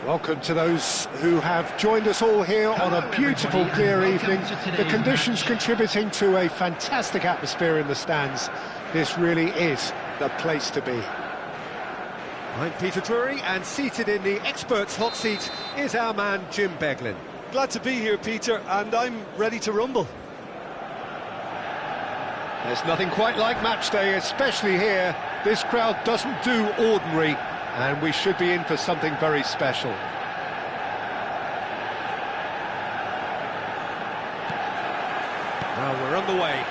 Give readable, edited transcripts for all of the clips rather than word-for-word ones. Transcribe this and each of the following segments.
Welcome to those who have joined us all here on a beautiful, clear evening. The conditions contributing to a fantastic atmosphere in the stands. This really is the place to be. I'm Peter Drury, and seated in the experts' hot seat is our man Jim Beglin. Glad to be here, Peter, and I'm ready to rumble. There's nothing quite like match day, especially here. This crowd doesn't do ordinary, and we should be in for something very special. Well, we're on the way.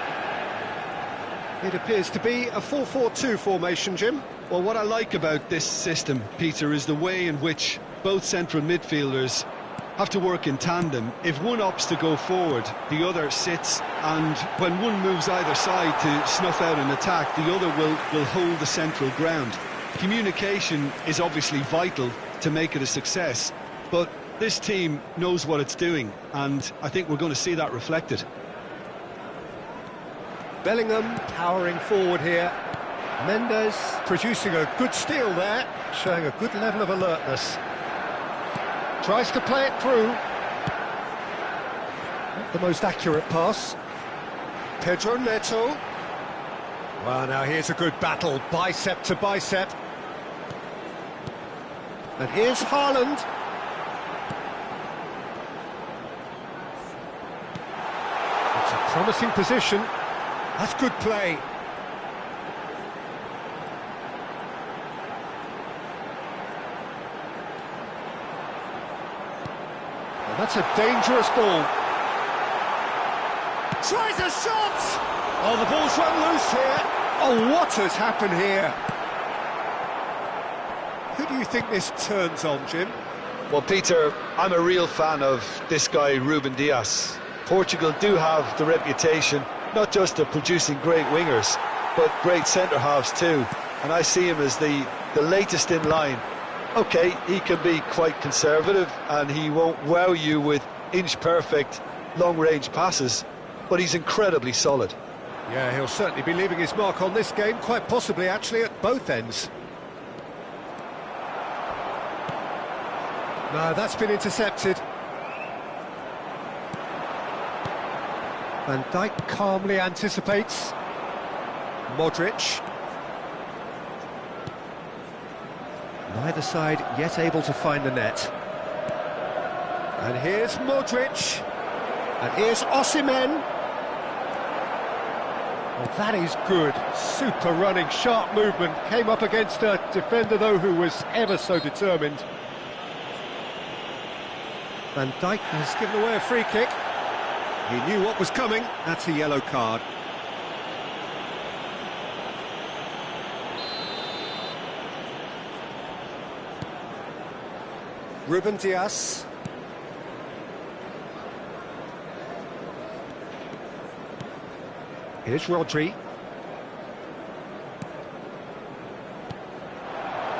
It appears to be a 4-4-2 formation, Jim. Well, what I like about this system, Peter, is the way in which both central midfielders have to work in tandem. If one opts to go forward, the other sits, and when one moves either side to snuff out an attack, the other will hold the central ground. Communication is obviously vital to make it a success, but this team knows what it's doing, and I think we're going to see that reflected. Bellingham powering forward here. Mendes producing a good steal there, showing a good level of alertness. Tries to play it through. Not the most accurate pass. Pedro Neto. Well, now here's a good battle, bicep to bicep. And here's Haaland. It's a promising position. That's good play. Well, that's a dangerous ball. Tries a shot! Oh, the ball's run loose here. Oh, what has happened here? Who do you think this turns on, Jim? Well, Peter, I'm a real fan of this guy, Ruben Dias. Portugal do have the reputation not just of producing great wingers, but great centre-halves too. And I see him as the latest in line. OK, he can be quite conservative, and he won't wow you with inch-perfect long-range passes, but he's incredibly solid. Yeah, he'll certainly be leaving his mark on this game, quite possibly actually at both ends. No, that's been intercepted. Van Dijk calmly anticipates. Modric. Neither side yet able to find the net. And here's Modric. And here's Osimhen. Well, that is good. Super running, sharp movement. Came up against a defender, though, who was ever so determined. Van Dijk has given away a free kick. He knew what was coming. That's a yellow card. Ruben Dias. Here's Rodri.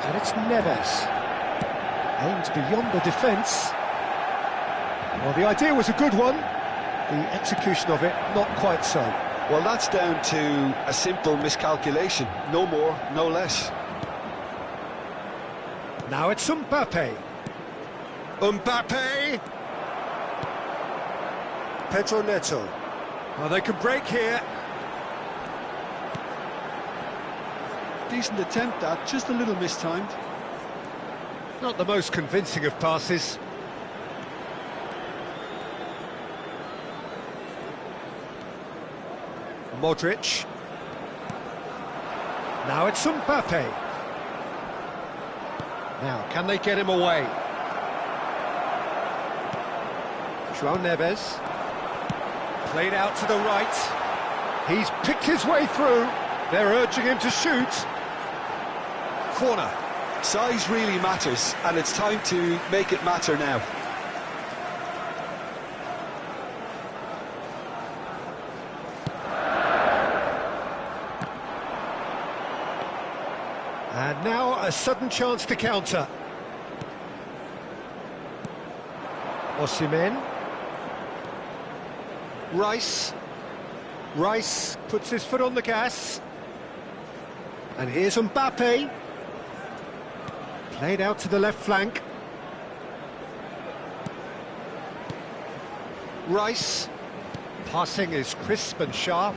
And it's Neves. Aimed beyond the defence. Well, the idea was a good one. The execution of it, not quite so. Well, that's down to a simple miscalculation. No more, no less. Now it's Mbappe. Mbappe! Pedro Neto. Well, they can break here. Decent attempt, that, just a little mistimed. Not the most convincing of passes. Modric. Now it's Mbappe. Now, can they get him away? João Neves. Played out to the right. He's picked his way through. They're urging him to shoot. Corner. Size really matters, and it's time to make it matter now. And now a sudden chance to counter. Osimhen. Rice. Rice puts his foot on the gas. And here's Mbappe. Played out to the left flank. Rice. Passing is crisp and sharp.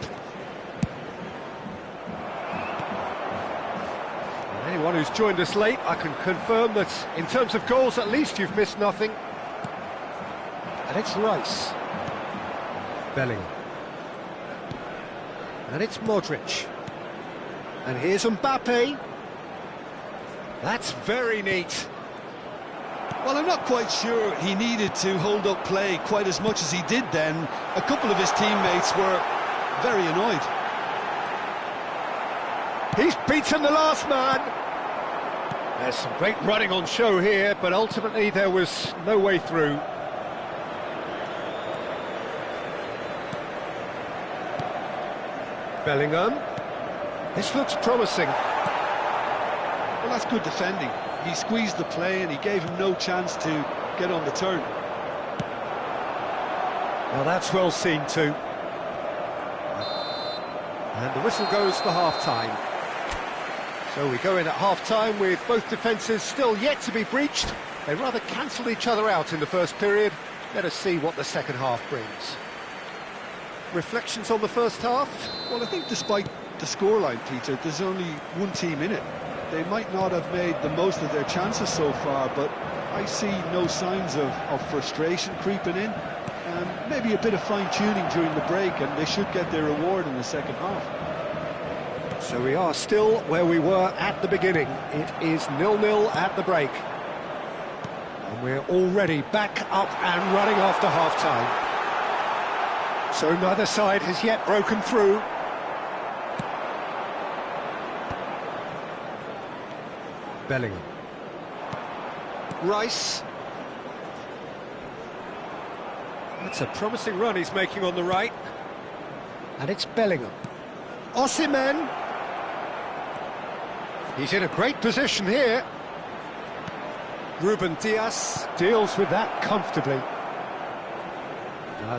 And anyone who's joined us late, I can confirm that in terms of goals, at least you've missed nothing. And it's Rice. Bellingham. And it's Modric. And here's Mbappe. That's very neat. Well, I'm not quite sure he needed to hold up play quite as much as he did then. A couple of his teammates were very annoyed. He's beaten the last man. There's some great running on show here, but ultimately there was no way through. Bellingham. This looks promising. Well, that's good defending. He squeezed the play and he gave him no chance to get on the turn. Now that's well seen too. And the whistle goes for half-time. So we go in at half-time with both defences still yet to be breached. They rather cancelled each other out in the first period. Let us see what the second half brings. Reflections on the first half? Well, I think despite the scoreline, Peter, there's only one team in it. They might not have made the most of their chances so far, but I see no signs of frustration creeping in. Maybe a bit of fine-tuning during the break, and they should get their reward in the second half. So we are still where we were at the beginning. It is 0-0 at the break. And we're already back up and running after half-time. So neither side has yet broken through. Bellingham. Rice. That's a promising run he's making on the right. And it's Bellingham. Osimhen. He's in a great position here. Ruben Dias deals with that comfortably.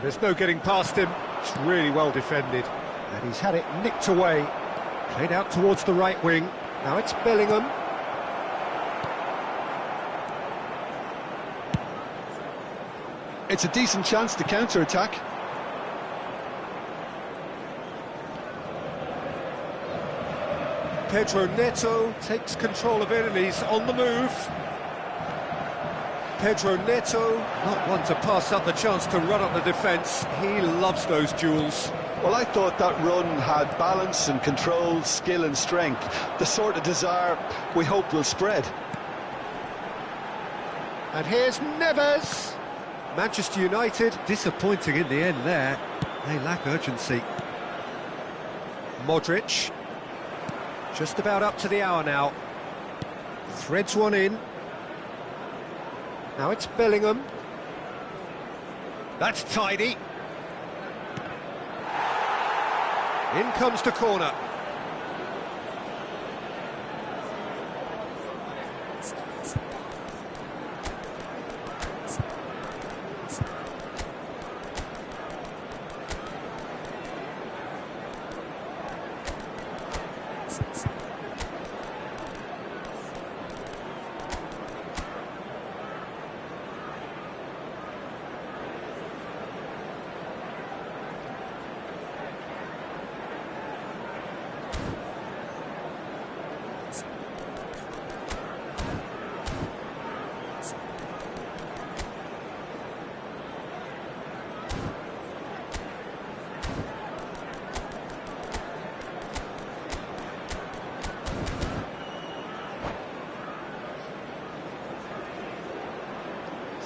There's no getting past him. It's really well defended. And he's had it nicked away. Played out towards the right wing. Now it's Bellingham. It's a decent chance to counter-attack. Pedro Neto takes control of it and he's on the move. Pedro Neto, not one to pass up the chance to run up the defence. He loves those duels. Well, I thought that run had balance and control, skill and strength. The sort of desire we hope will spread. And here's Neves. Manchester United, disappointing in the end there. They lack urgency. Modric. Just about up to the hour now. Threads one in. Now it's Bellingham. That's tidy. In comes the corner.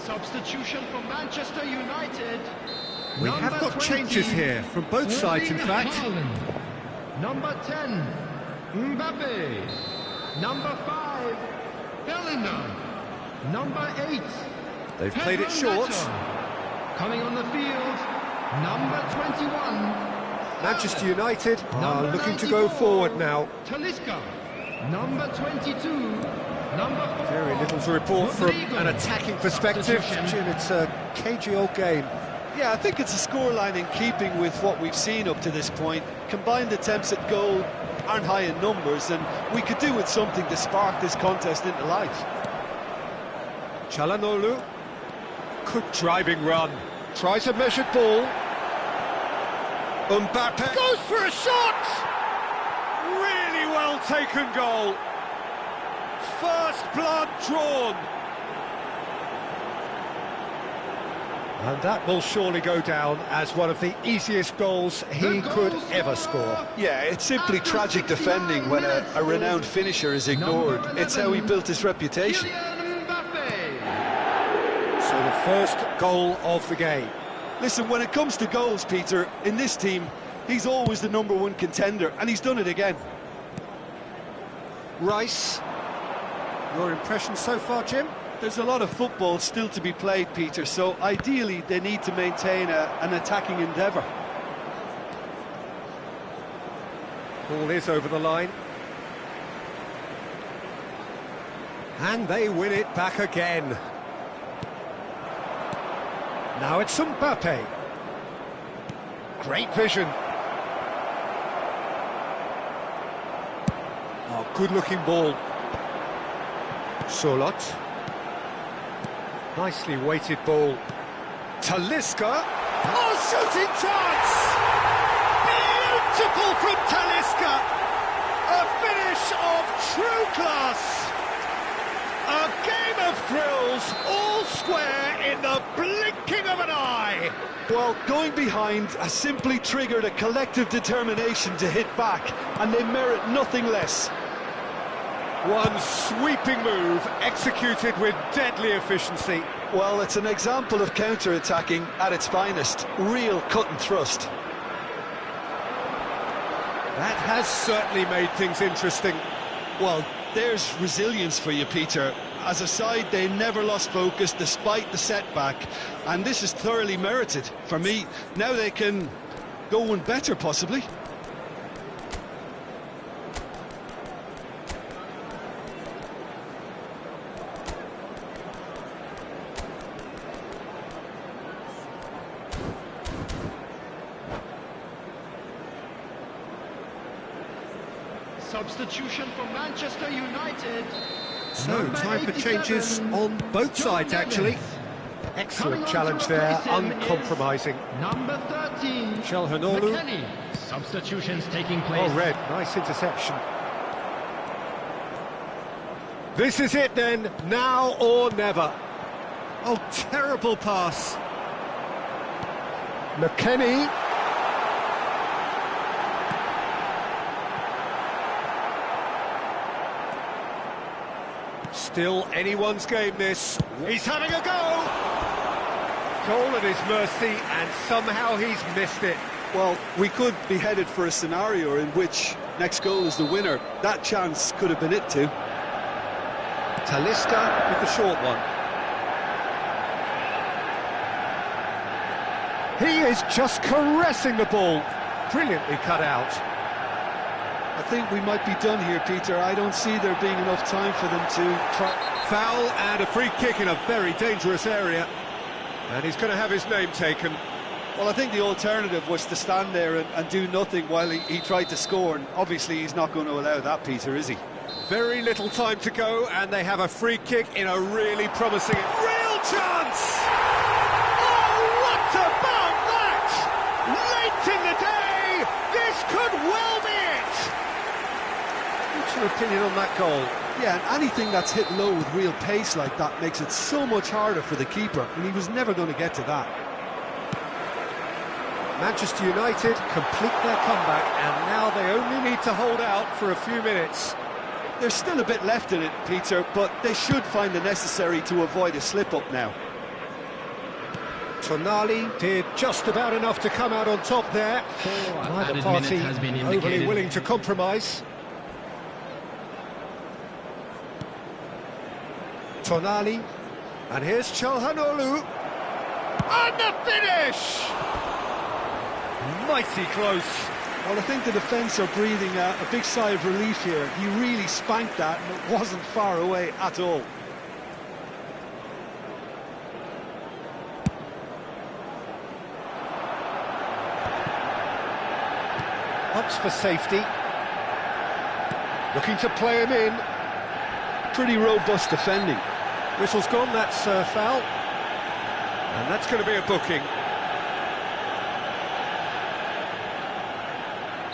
Substitution for Manchester United. We have got changes here from both sides, in fact. Haaland. Number 10, Mbappe. Number 5, Bellingham. Number 8, They've played it short. Coming on the field, number 21. Manchester United are looking to go forward now. Talisca. Number 22. Number 4. Very little to report from an attacking perspective. Jim, it's a cagey old game. Yeah, I think it's a scoreline in keeping with what we've seen up to this point. Combined attempts at goal aren't high in numbers, and we could do with something to spark this contest into life. Çalhanoğlu, good driving run. Tries a measured ball. Mbappe goes for a shot! Really well taken goal. First blood drawn. And that will surely go down as one of the easiest goals he could ever score. Yeah, it's simply tragic defending when a renowned finisher is ignored. It's how he built his reputation. So the first goal of the game. Listen, when it comes to goals, Peter, in this team, he's always the #1 contender, and he's done it again. Rice, your impression so far, Jim? There's a lot of football still to be played, Peter, so ideally they need to maintain an attacking endeavour. Ball is over the line. And they win it back again. Now it's Mbappe. Great vision. Oh, good-looking ball. Solot. Nicely weighted ball. Talisca. Oh, shooting chance! Beautiful from Talisca! A finish of true class! A game of thrills, all square in the blinking of an eye! Well, going behind has simply triggered a collective determination to hit back, and they merit nothing less. One sweeping move, executed with deadly efficiency. Well, it's an example of counter-attacking at its finest. Real cut and thrust. That has certainly made things interesting. Well, there's resilience for you, Peter. As a side, they never lost focus despite the setback, and this is thoroughly merited. For me, now they can go one better, possibly. Substitution for Manchester United. So, time for changes on both sides, actually. Excellent challenge there, uncompromising. Number 13, CaoHoan. Substitutions taking place. Oh, red, nice interception. This is it then, now or never. Oh, terrible pass. McKennie. Still anyone's game, this. He's having a go! Goal at his mercy, and somehow he's missed it. Well, we could be headed for a scenario in which next goal is the winner. That chance could have been it too. Talisca with the short one. He is just caressing the ball. Brilliantly cut out. I think we might be done here, Peter. I don't see there being enough time for them to try. Foul and a free kick in a very dangerous area. And he's going to have his name taken. Well, I think the alternative was to stand there and do nothing while he tried to score, and obviously he's not going to allow that, Peter, is he? Very little time to go, and they have a free kick in a really promising... Real chance! Oh, what about that? Late in the day, this could well be it! What's your opinion on that goal? Yeah, and anything that's hit low with real pace like that makes it so much harder for the keeper, and he was never going to get to that. Manchester United complete their comeback, and now they only need to hold out for a few minutes. There's still a bit left in it, Peter, but they should find the necessary to avoid a slip-up now. Tonali did just about enough to come out on top there. Neither party overly willing to compromise. Tonali, and here's CaoHoan, and the finish! Mighty close. Well, I think the defence are breathing a big sigh of relief here. He really spanked that, and it wasn't far away at all. Ups for safety. Looking to play him in. Pretty robust defending. Whistle's gone, that's foul. And that's going to be a booking.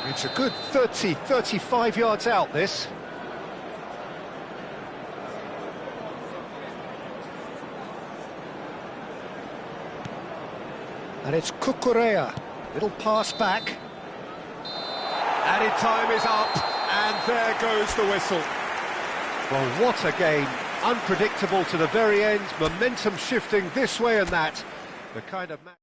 It's a good 30, 35 yards out, this. And it's Cucurella. Little pass back. Added time is up, and there goes the whistle. Well, what a game. Unpredictable to the very end, momentum shifting this way and that. The kind of match...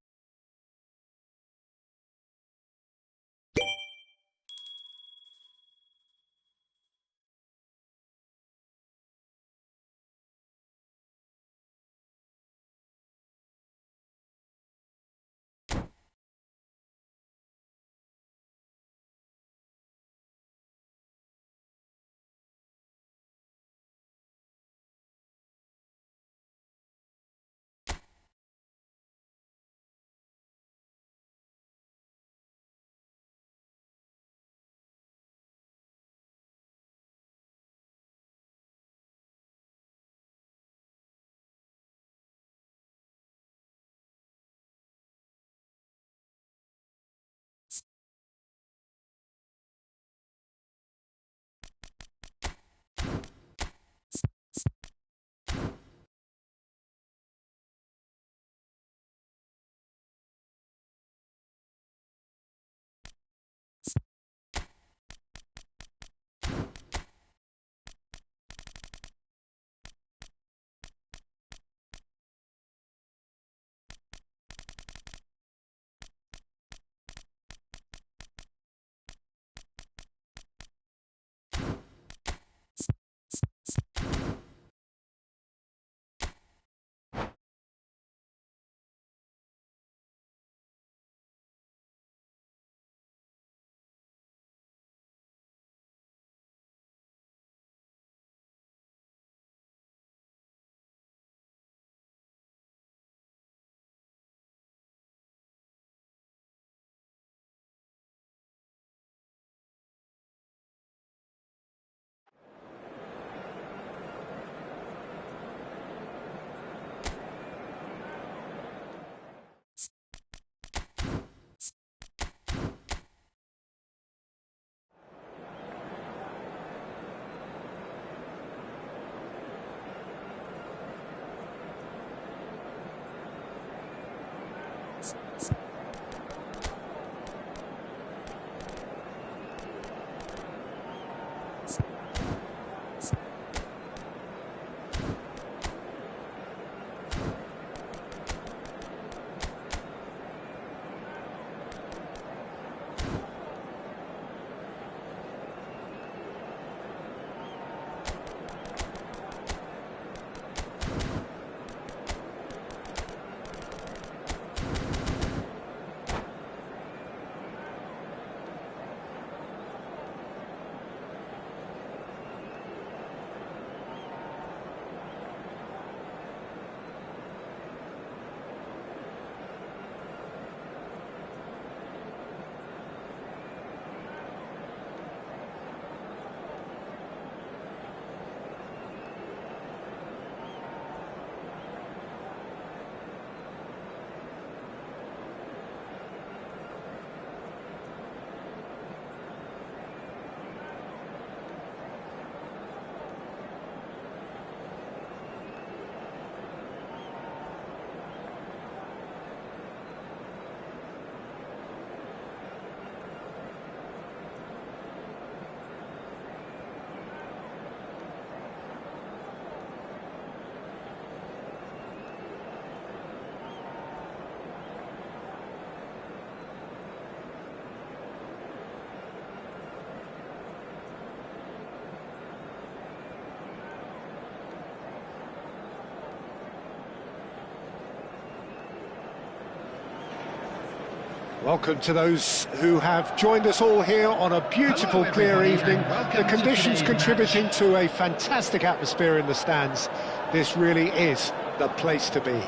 Welcome to those who have joined us all here on a beautiful, clear evening. The conditions contributing to a fantastic atmosphere in the stands. This really is the place to be.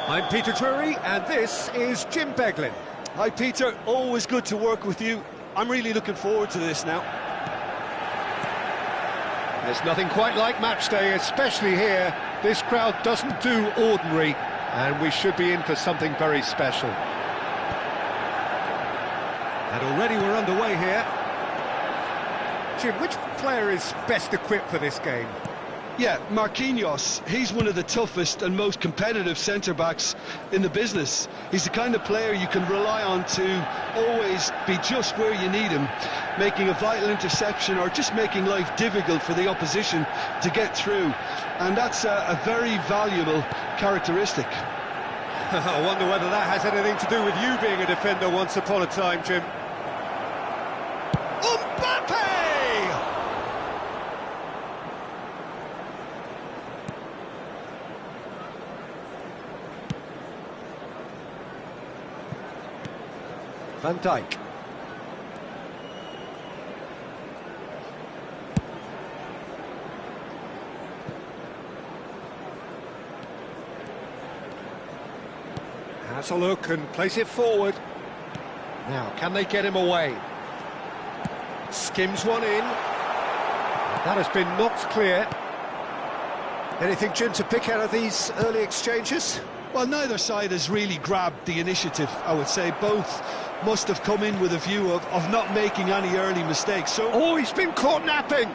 I'm Peter Drury, and this is Jim Beglin. Hi Peter, always good to work with you. I'm really looking forward to this now. There's nothing quite like match day, especially here. This crowd doesn't do ordinary, and we should be in for something very special. And already we're underway here. Jim, which player is best equipped for this game? Yeah, Marquinhos, he's one of the toughest and most competitive centre-backs in the business. He's the kind of player you can rely on to always be just where you need him, making a vital interception or just making life difficult for the opposition to get through. And that's a very valuable characteristic. I wonder whether that has anything to do with you being a defender once upon a time, Jim. Van Dijk. Has a look and place it forward. Now, can they get him away? Skims one in. That has been knocked clear. Anything, Jim, to pick out of these early exchanges? Well, neither side has really grabbed the initiative, I would say. Both must have come in with a view of not making any early mistakes. So, oh, he's been caught napping!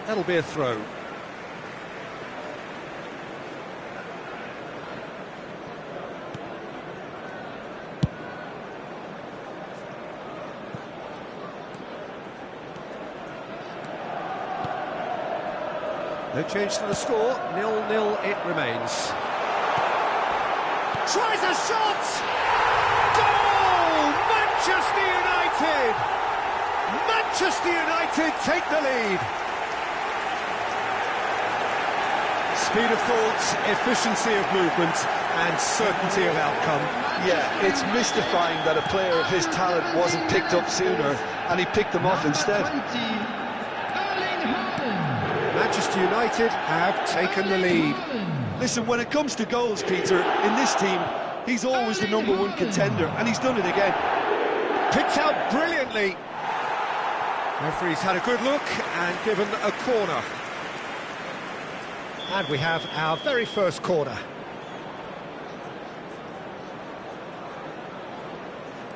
That'll be a throw. No change to the score, 0-0 it remains. Tries a shot! Goal! Manchester United! Manchester United take the lead. Speed of thought, efficiency of movement, and certainty of outcome. yeah, it's mystifying that a player of his talent wasn't picked up sooner, and he picked them off instead. Manchester United have taken the lead. Listen, when it comes to goals, Peter, in this team, he's always the #1 contender, and he's done it again. Picked out brilliantly. Referee's had a good look and given a corner. And we have our very first corner.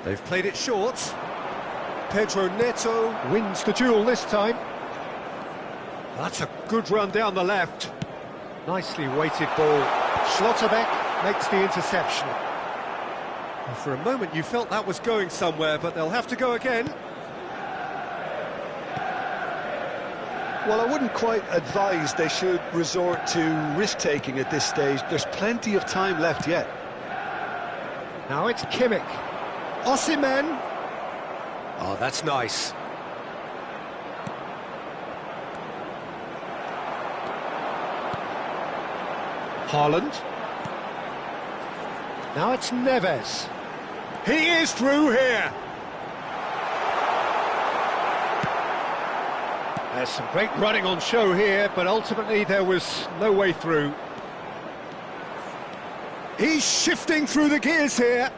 They've played it short. Pedro Neto wins the duel this time. That's a good run down the left. Nicely weighted ball. Schlotterbeck makes the interception. Well, for a moment you felt that was going somewhere, but they'll have to go again. Well, I wouldn't quite advise they should resort to risk-taking at this stage. There's plenty of time left yet. Now it's Kimmich. Osimhen. Oh, that's nice. Haaland. Now it's Neves. He is through here. There's some great running on show here, but ultimately there was no way through. He's shifting through the gears here.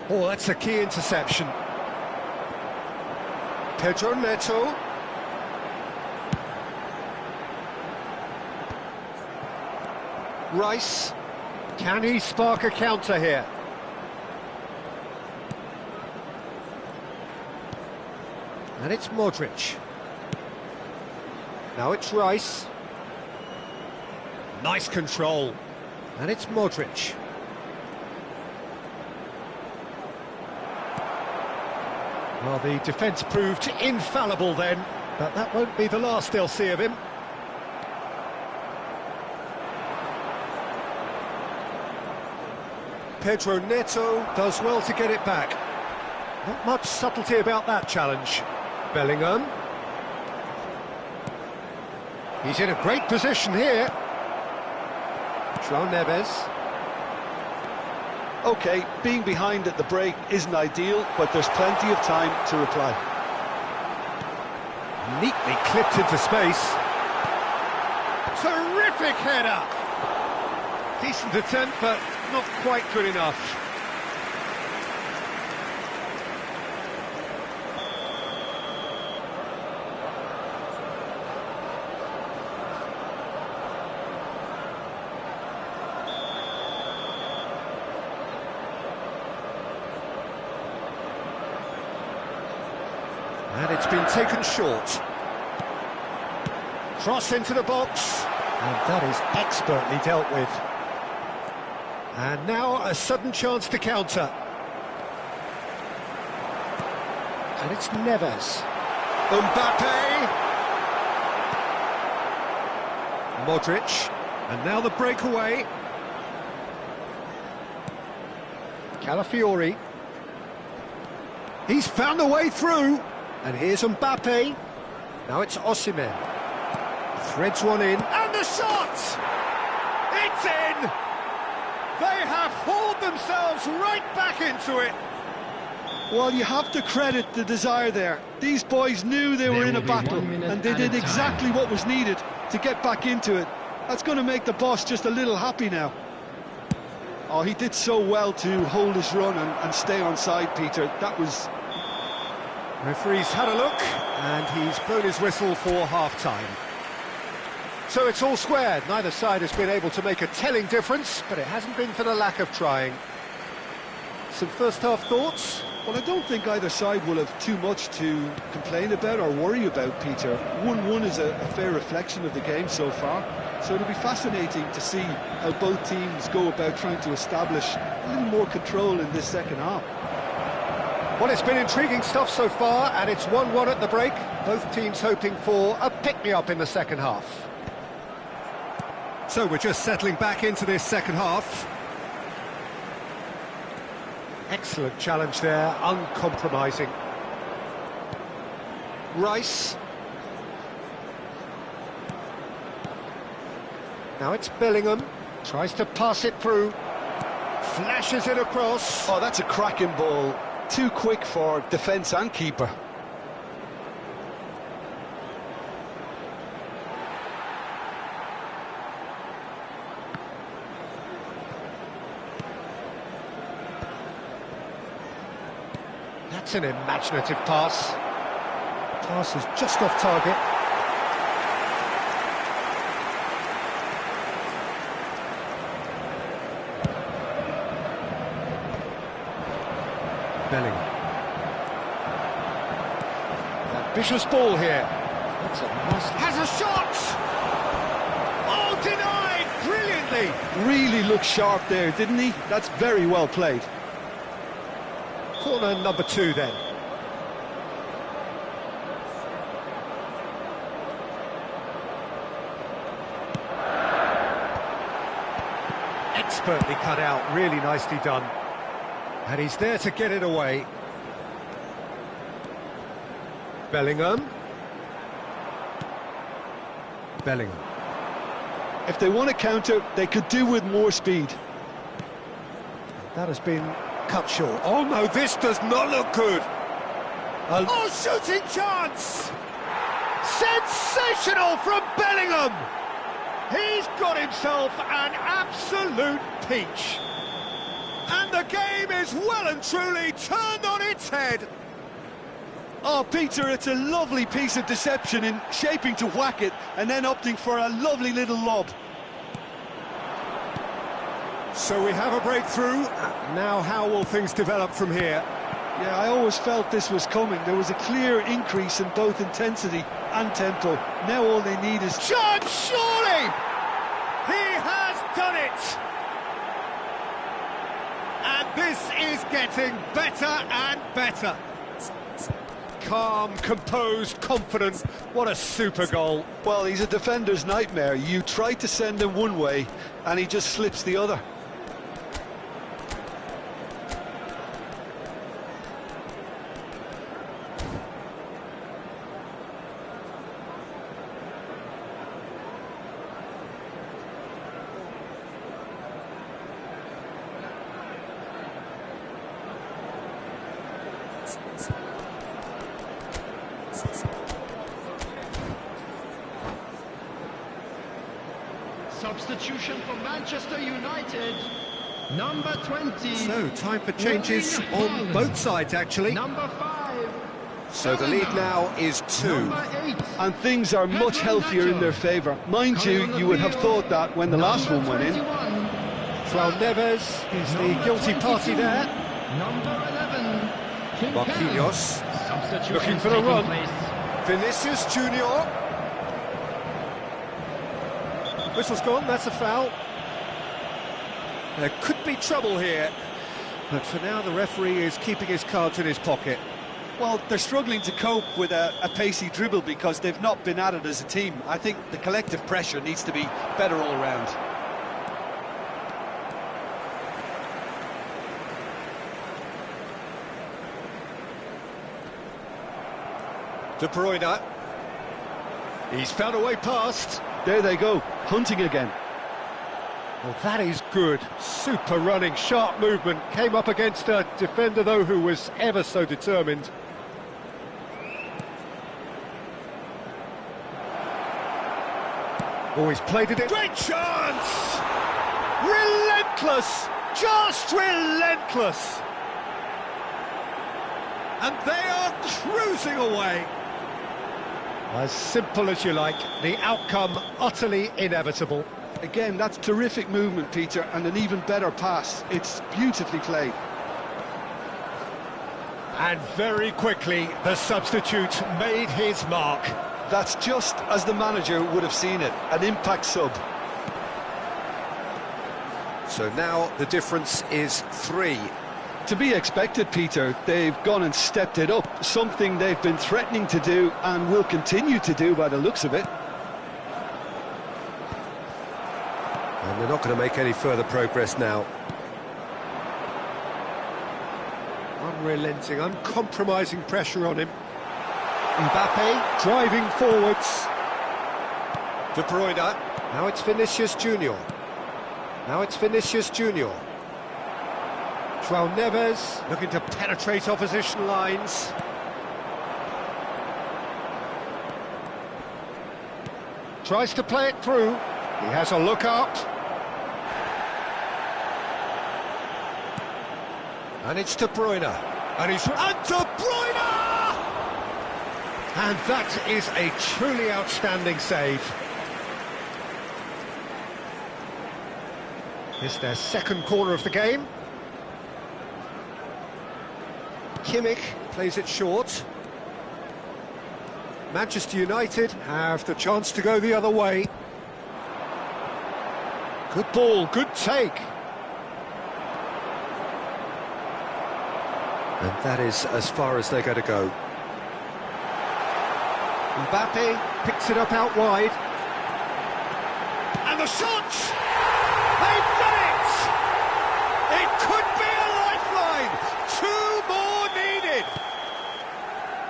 Oh, that's a key interception. Pedro Neto. Rice. Can he spark a counter here? And it's Modric. Now it's Rice. Nice control. And it's Modric. Well, the defence proved infallible then, but that won't be the last they'll see of him. Pedro Neto does well to get it back. Not much subtlety about that challenge. Bellingham. He's in a great position here. João Neves. OK, being behind at the break isn't ideal, but there's plenty of time to reply. Neatly clipped into space. Terrific header! Decent attempt, but not quite good enough. And it's been taken short. Cross into the box. And that is expertly dealt with. And now a sudden chance to counter. And it's Neves. Mbappe. Modric. And now the breakaway. Calafiori. He's found a way through. And here's Mbappe. Now it's Osimhen. Threads one in. And the shot! It's in! They have hauled themselves right back into it. Well, you have to credit the desire there. These boys knew they were in a battle, and they did exactly what was needed to get back into it. That's going to make the boss just a little happy now. Oh, he did so well to hold his run and stay on side, Peter. That was... Referee's had a look, and he's blown his whistle for half-time. So it's all squared. Neither side has been able to make a telling difference, but it hasn't been for the lack of trying. Some first-half thoughts? Well, I don't think either side will have too much to complain about or worry about, Peter. 1-1 is a fair reflection of the game so far, so it'll be fascinating to see how both teams go about trying to establish a little more control in this second half. Well, it's been intriguing stuff so far, and it's 1-1 at the break. Both teams hoping for a pick-me-up in the second half. So we're just settling back into this second half. Excellent challenge there, uncompromising. Rice. Now it's Bellingham. Tries to pass it through. Flashes it across. Oh, that's a cracking ball. Too quick for defence and keeper. That's an imaginative pass. Pass is just off target. Bellingham. Ambitious ball here. That's a nice... Has a shot! Oh, denied! Brilliantly! Really looked sharp there, didn't he? That's very well played. Corner number 2 then. Expertly cut out, really nicely done. And he's there to get it away. Bellingham. Bellingham. If they want to counter, they could do with more speed. That has been cut short. Oh no, this does not look good. Oh, shooting chance! Sensational from Bellingham! He's got himself an absolute peach. And the game is well and truly turned on its head. Oh, Peter, it's a lovely piece of deception in shaping to whack it and then opting for a lovely little lob. So we have a breakthrough. Now how will things develop from here? Yeah, I always felt this was coming. There was a clear increase in both intensity and tempo. Now all they need is... Chance, surely! He has done it! And this is getting better and better. Calm, composed, confident. What a super goal. Well, he's a defender's nightmare. You try to send him one way, and he just slips the other. substitution for Manchester United. Number 20. So, time for changes on both sides, actually. Number 5. So the lead now is 2. Number 8. And things are much healthier in their favour. Mind you, you would have thought that when the last one went in. João Neves is the guilty party there. Number 11. Marquinhos looking for the run. Vinicius Junior. Whistle's gone, that's a foul. There could be trouble here, but for now the referee is keeping his cards in his pocket. Well, they're struggling to cope with a pacey dribble because they've not been at it as a team. I think the collective pressure needs to be better all around. De Bruyne. He's found a way past. There they go, hunting again. Well, that is good. Super running, sharp movement. Came up against a defender, though, who was ever so determined. Oh, he's played it in. Great chance! Relentless! Just relentless! And they are cruising away. As simple as you like, the outcome utterly inevitable. Again, that's terrific movement, Peter, and an even better pass. It's beautifully played. And very quickly, the substitute made his mark. That's just as the manager would have seen it, an impact sub. So now the difference is 3. To be expected, Peter. They've gone and stepped it up, something they've been threatening to do and will continue to do by the looks of it. And they're not going to make any further progress now. Unrelenting, uncompromising pressure on him. Mbappe driving forwards. De Bruyne. Now it's Vinicius Junior. Now it's Vinicius Junior. João Neves looking to penetrate opposition lines. Tries to play it through. He has a look up. And it's De Bruyne. And he's... And De Bruyne! And that is a truly outstanding save. It's their second corner of the game. Kimmich plays it short. Manchester United have the chance to go the other way. Good ball, good take. And that is as far as they're going to go. Mbappe picks it up out wide. And the shot! They've done it! It could be a lifeline! 2 more needed!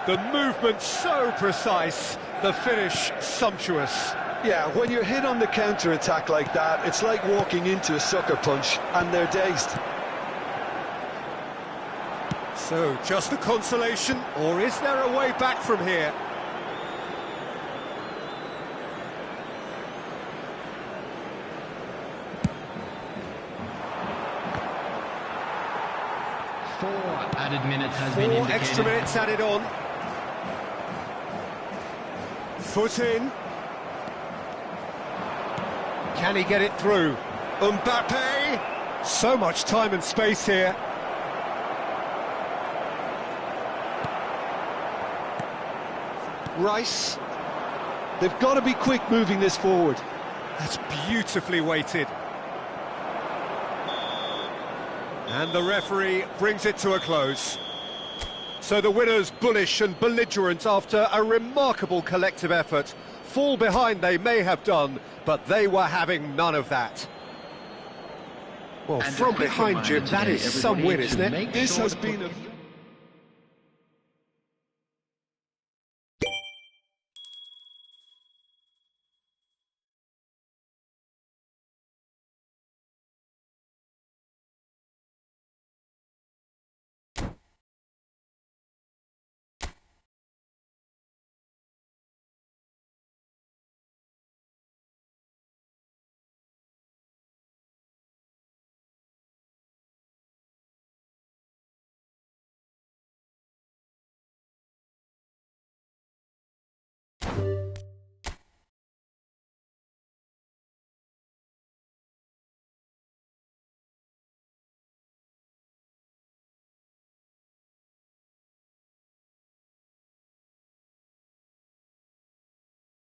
The movement so precise, the finish sumptuous. Yeah, when you're hit on the counter-attack like that, it's like walking into a sucker punch, and they're dazed. So, just a consolation, or is there a way back from here? Four added minutes has been indicated. 4 extra minutes added on. Foot in. Can he get it through? Mbappe! So much time and space here. Rice. They've got to be quick moving this forward. That's beautifully weighted. And the referee brings it to a close. So the winners bullish and belligerent after a remarkable collective effort. Fall behind they may have done, but they were having none of that. Well, And from a quick behind, Jim, reminder that is today, some win, everybody, isn't to it? make This sure has to been put- a...